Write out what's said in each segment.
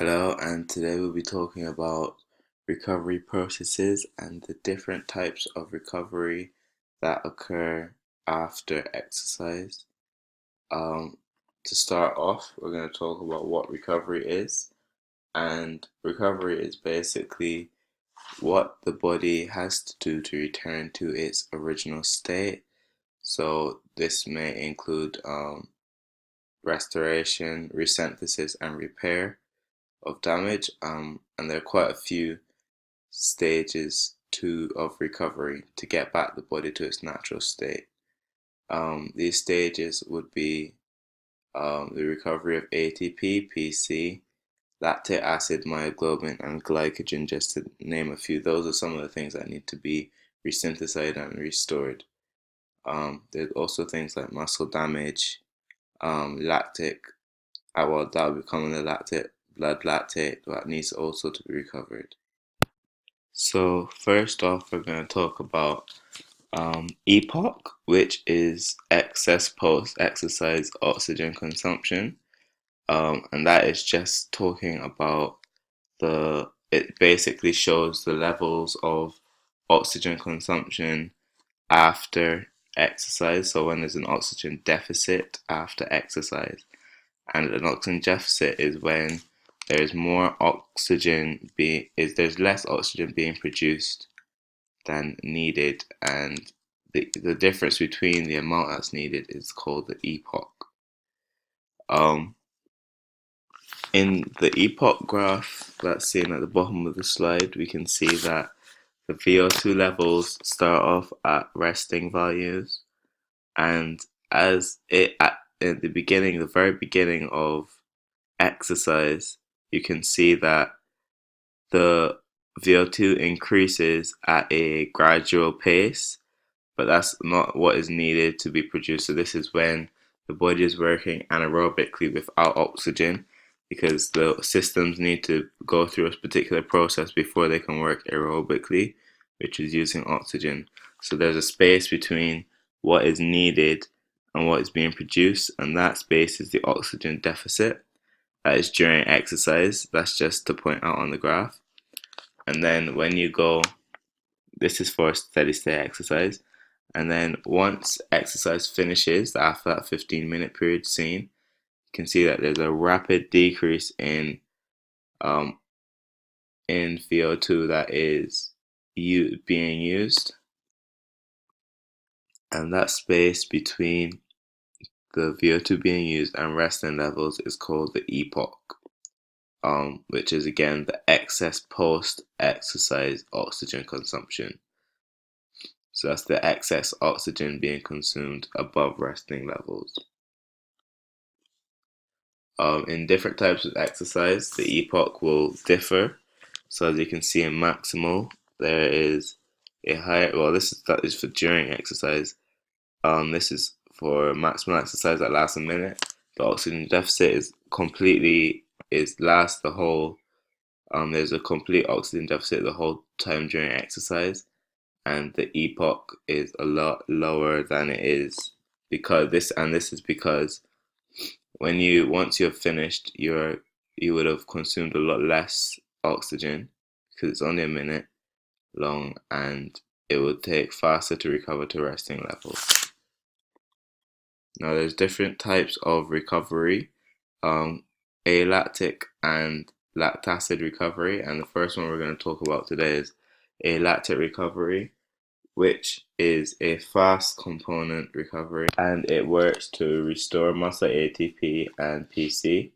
Hello, and today we'll be talking about recovery processes and the different types of recovery that occur after exercise. Um, to start off, we're going to talk about what recovery is, and recovery is basically what the body has to do to return to its original state. So, this may include restoration, resynthesis, and repair of damage, and there are quite a few stages of recovery to get back the body to its natural state. These stages would be the recovery of ATP, PC, lactic acid, myoglobin, and glycogen, just to name a few. Those are some of the things that need to be resynthesized and restored. There's also things like muscle damage, lactic, well, that would become the lactate, blood lactate, that needs also to be recovered. So first off, we're going to talk about EPOC, which is excess post-exercise oxygen consumption, and that is just talking about it basically shows the levels of oxygen consumption after exercise. So when there's an oxygen deficit after exercise, and an oxygen deficit is when there's less oxygen being produced than needed, and the difference between the amount that's needed is called the epoch. Um, in the epoch graph that's seen at the bottom of the slide, we can see that the VO2 levels start off at resting values, and in the beginning, the very beginning of exercise, you can see that the VO2 increases at a gradual pace, but that's not what is needed to be produced. So this is when the body is working anaerobically without oxygen, because the systems need to go through a particular process before they can work aerobically, which is using oxygen. So there's a space between what is needed and what is being produced, and that space is the oxygen deficit. That is during exercise. That's just to point out on the graph. And then when you go, this is for steady state exercise. And then once exercise finishes, after that 15-minute period seen, you can see that there's a rapid decrease um, in VO2 that is being used. And that space between the VO2 being used and resting levels is called the epoch, which is again the excess post-exercise oxygen consumption. So that's the excess oxygen being consumed above resting levels. In different types of exercise, the epoch will differ. So as you can see in maximal, there is a higher, well, that is for during exercise. This is for maximal exercise that lasts a minute. The oxygen deficit lasts the whole, there's a complete oxygen deficit the whole time during exercise, and the epoch is a lot lower than it is this is because once you're finished, you would have consumed a lot less oxygen because it's only a minute long, and it would take faster to recover to resting levels. Now, there's different types of recovery, alactic and lactacid recovery, and the first one we're going to talk about today is alactic recovery, which is a fast component recovery, and it works to restore muscle ATP and PC,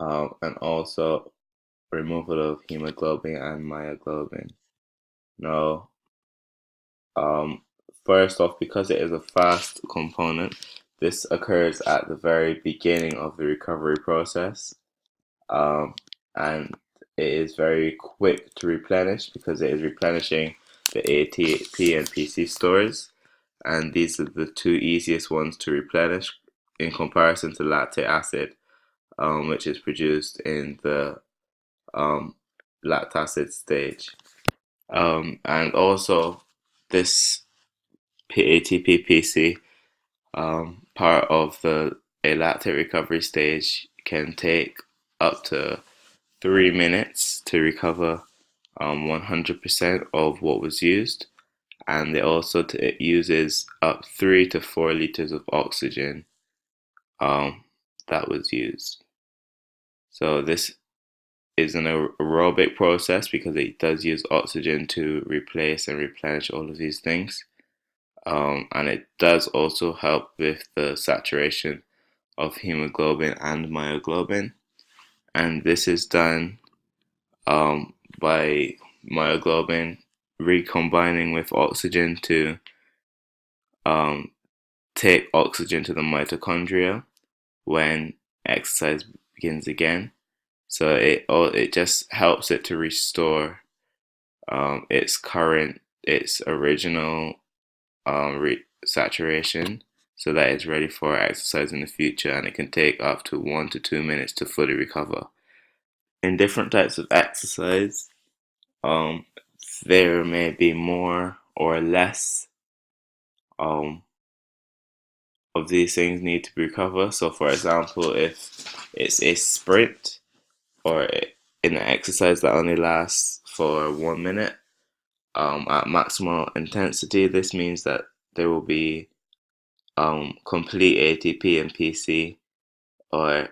and also removal of hemoglobin and myoglobin. Now, um, first off, because it is a fast component, this occurs at the very beginning of the recovery process, um, and it is very quick to replenish because it is replenishing the ATP and PC stores, and these are the two easiest ones to replenish in comparison to lactic acid, which is produced in the um, lactacid stage. And also, this ATP-PC part of the lactic recovery stage can take up to 3 minutes to recover 100% of what was used, and it uses up 3 to 4 liters of oxygen um, that was used. So this is an aerobic process because it does use oxygen to replace and replenish all of these things. And it does also help with the saturation of hemoglobin and myoglobin. And this is done by myoglobin recombining with oxygen to um, take oxygen to the mitochondria when exercise begins again. So it just helps it to restore its original saturation, so that it's ready for exercise in the future, and it can take up to 1 to 2 minutes to fully recover. In different types of exercise, um, there may be more or less um, of these things need to be recovered. So, for example, if it's a sprint or in an exercise that only lasts for 1 minute at maximal intensity, this means that there will be complete ATP and PC or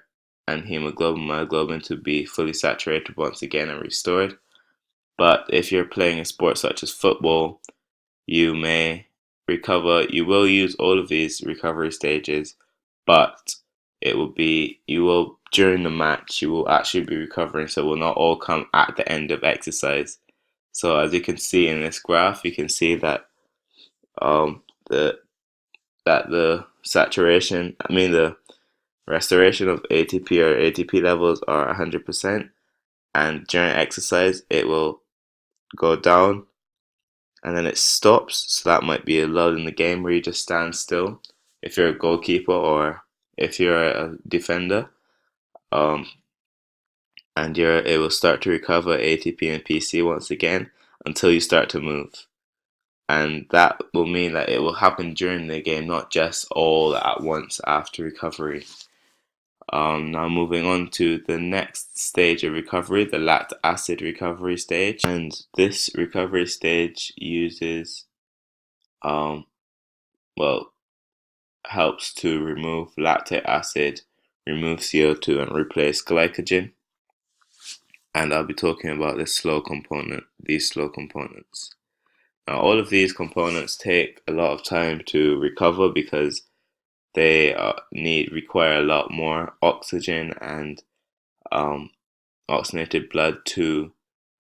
and hemoglobin, myoglobin to be fully saturated once again and restored. But if you're playing a sport such as football, you may you will use all of these recovery stages, but during the match, you will actually be recovering, so it will not all come at the end of exercise. So as you can see in this graph, you can see that um, the the the restoration of ATP or ATP levels are 100%, and during exercise it will go down and then it stops. So that might be a lull in the game where you just stand still if you're a goalkeeper or if you're a defender, um, and it will start to recover ATP and PC once again until you start to move. And that will mean that it will happen during the game, not just all at once after recovery. Now moving on to the next stage of recovery, the lactic acid recovery stage. And this recovery stage uses, um, well, helps to remove lactic acid, remove CO2, and replace glycogen. And I'll be talking about these slow components. Now, all of these components take a lot of time to recover because they require a lot more oxygen and um, oxygenated blood to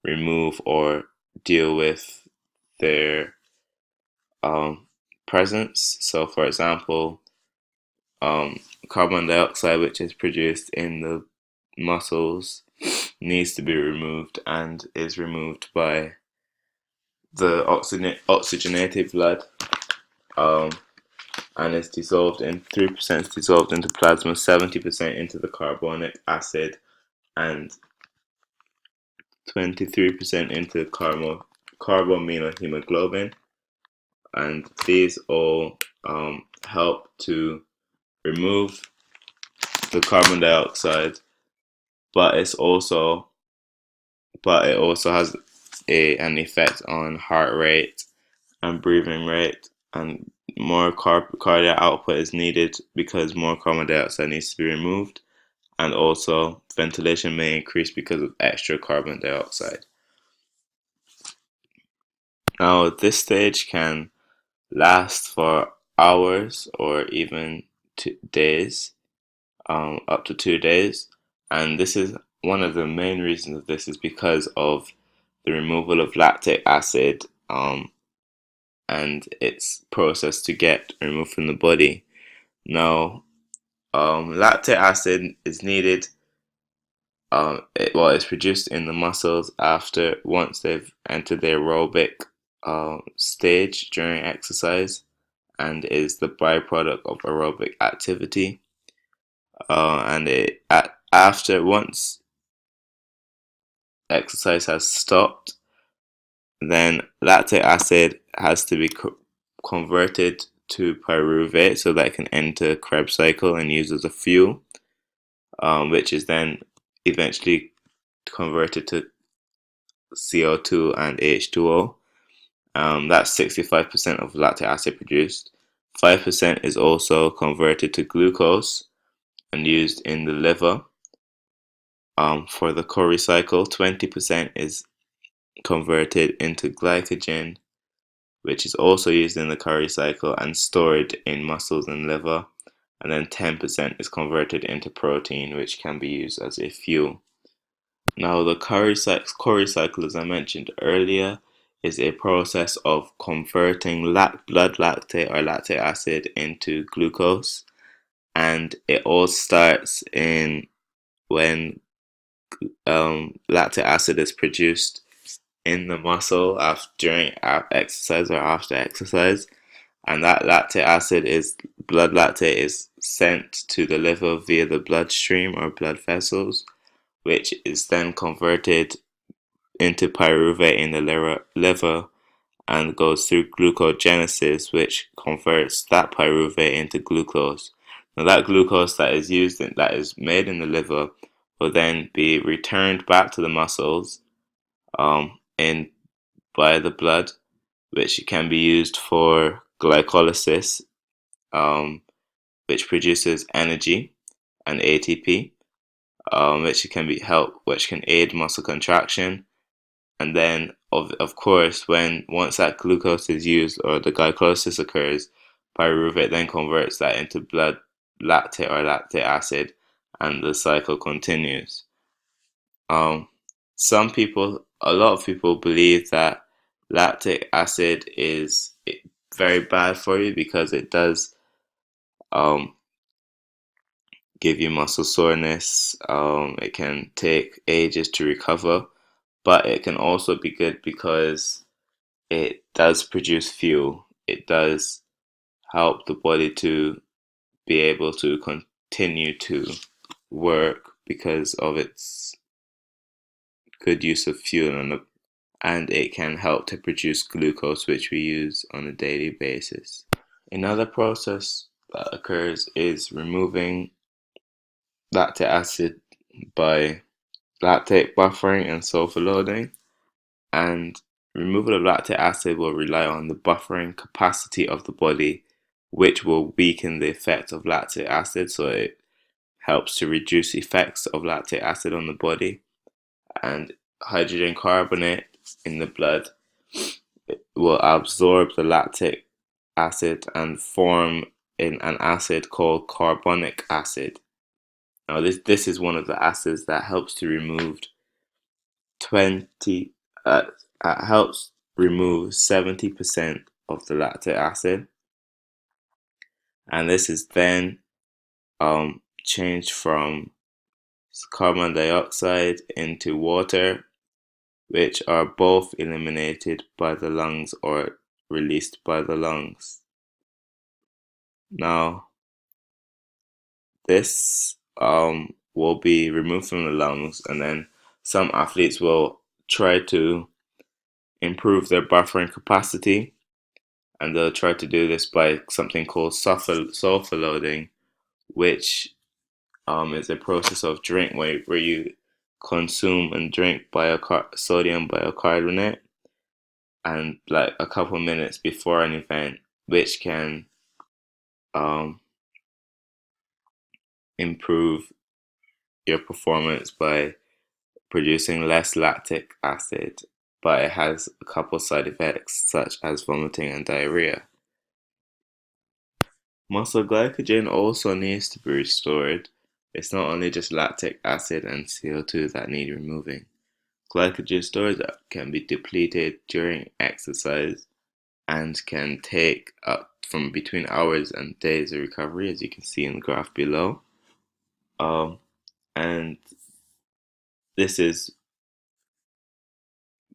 remove or deal with their presence. So, for example, carbon dioxide, which is produced in the muscles, needs to be removed and is removed by the oxygenated blood, um, and it's dissolved in 3% dissolved into plasma, 70% into the carbonic acid, and 23% into carbaminohemoglobin, and these all help to remove the carbon dioxide, but it also has an effect on heart rate and breathing rate, and more cardiac output is needed because more carbon dioxide needs to be removed, and also ventilation may increase because of extra carbon dioxide. Now, this stage can last for hours or even days, up to 2 days, and this is one of the main reasons of this is because of the removal of lactic acid and its process to get removed from the body. Now, lactic acid is needed. It's produced in the muscles once they've entered the aerobic stage during exercise, and is the byproduct of aerobic activity. After once exercise has stopped, then lactic acid has to be converted to pyruvate so that it can enter Krebs cycle and use as a fuel, which is then eventually converted to CO2 and H2O. That's 65% of lactic acid produced. 5% is also converted to glucose and used in the liver for the Cori cycle. 20% is converted into glycogen, which is also used in the Cori cycle and stored in muscles and liver. And then 10% is converted into protein, which can be used as a fuel. Now, the Cori cycle, as I mentioned earlier, is a process of converting blood lactate or lactic acid into glucose, and it all starts in when lactic acid is produced in the muscle during exercise or after exercise, and that lactic acid is blood lactate is sent to the liver via the bloodstream or blood vessels, which is then converted into pyruvate in the liver and goes through glucogenesis, which converts that pyruvate into glucose. Now, that glucose that is that is made in the liver will then be returned back to the muscles in by the blood, which can be used for glycolysis, which produces energy and ATP, which can aid muscle contraction. And then, of course, once that glucose is used or the glycolysis occurs, pyruvate then converts that into blood lactate or lactic acid, and the cycle continues. Um, a lot of people believe that lactic acid is very bad for you because it does um, give you muscle soreness. It can take ages to recover, but it can also be good because it does produce fuel. It does help the body to be able to continue to work because of its good use of fuel, and it can help to produce glucose, which we use on a daily basis. Another process that occurs is removing lactic acid by lactate buffering and sulfur loading. And removal of lactic acid will rely on the buffering capacity of the body, which will weaken the effect of lactic acid. So it helps to reduce effects of lactic acid on the body. And hydrogen carbonate in the blood will absorb the lactic acid and form in an acid called carbonic acid. Now, this is one of the acids that helps to remove 20 helps remove 70% of the lactic acid, and this is then changed from carbon dioxide into water, which are both eliminated by the lungs or released by the lungs. Now, this will be removed from the lungs, and then some athletes will try to improve their buffering capacity, and they'll try to do this by something called sulfur loading, which is a process of drink where you consume and drink sodium bicarbonate and like a couple minutes before an event, which can um, improve your performance by producing less lactic acid, but it has a couple side effects such as vomiting and diarrhea. Muscle glycogen also needs to be restored. It's not only just lactic acid and CO2 that need removing. Glycogen stores can be depleted during exercise and can take up from between hours and days of recovery, as you can see in the graph below. And this is,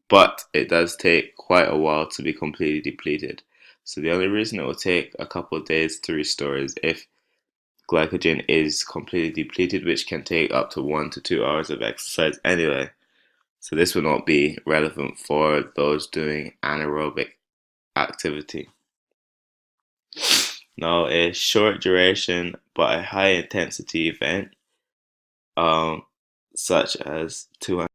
but it does take quite a while to be completely depleted. So the only reason it will take a couple of days to restore is if glycogen is completely depleted, which can take up to 1 to 2 hours of exercise anyway. So this will not be relevant for those doing anaerobic activity. Now, a short duration but a high intensity event, such as 200